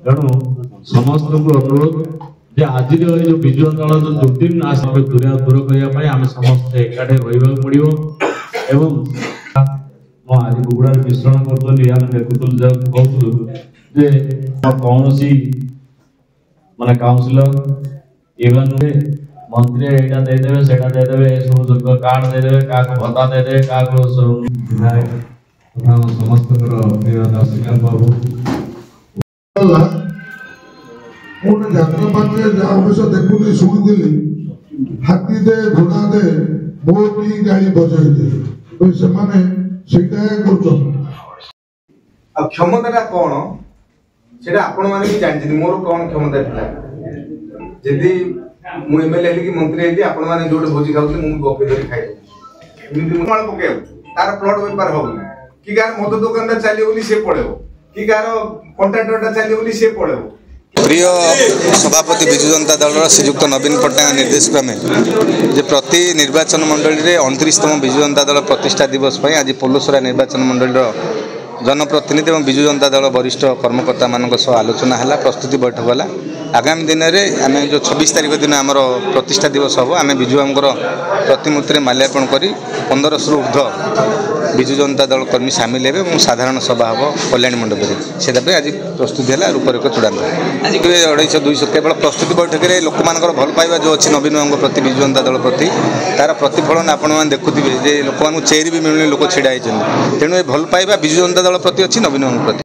तेणु समस्त को अनुरोध जे आज जो विजु दल जो दुर्दिन आसवे दूर करने आम समस्त एकाठे रहा पड़ो एवं आज गुगुड़ा मिश्रण कर कहूँ जे कौन माने काउंसिलर इवन मंत्री एटा देदेवे सेटा देदेवे सब कार्ड देदेवे का भत्ता देदेवे का समस्त दर्शक बाबू गोटे जात्रा पाखे अवश्य देखुनी शुणी हाथी दे घोड़ा दे बहुत ही गाड़ी बजाई दे तो से क्षमता कौन से आपण मैंने भी जानते मोर कौन क्षमता था जदि मु एमएलए कि मंत्री है आपण मैंने जो भोजी खाऊँ मुझे बफे धरी खाई पके तार प्लट बेपार हो कि गार मद दुकान चलिए सी पड़े कि गार कंट्राक्टर चलिए सी पड़े। प्रिय सभापति विजु जनता दल श्रीजुक्त नवीन पट्टनायक निर्देश क्रमे जे प्रति निर्वाचन मंडली रे 29तम विजु जनता दल प्रतिष्ठा दिवस पर आज पोलोसरा निर्वाचन मंडली जनप्रतिनिधि और विजु जनता दल वरिष्ठ कर्मकर्ता मान आलोचना है प्रस्तुति बैठक है आगामी दिन में आम जो 26 तारीख दिन आम प्रतिष्ठा दिवस हम आम विजु आमर प्रतिमूर्ति माल्यार्पण कर 1500 ऊर्ध्व विजु जनता दल कर्मी सामिल हे साधारण सभा हम कल्याणी मंडप से आज प्रस्तुति है रूपरेख चूड़ांत आज 250 केवल प्रस्तुति बैठक में लोक मान भल पाइबा जो अच्छी नवीन बाबू प्रति विजु जनता दल प्रति तार प्रतिफलन आपण देखुवे लोक चेयर भी मिलूनी लोक छिड़ा तेणु भल पाइबा विजु जनता दल प्रति अच्छी नवीन बाबू प्रति।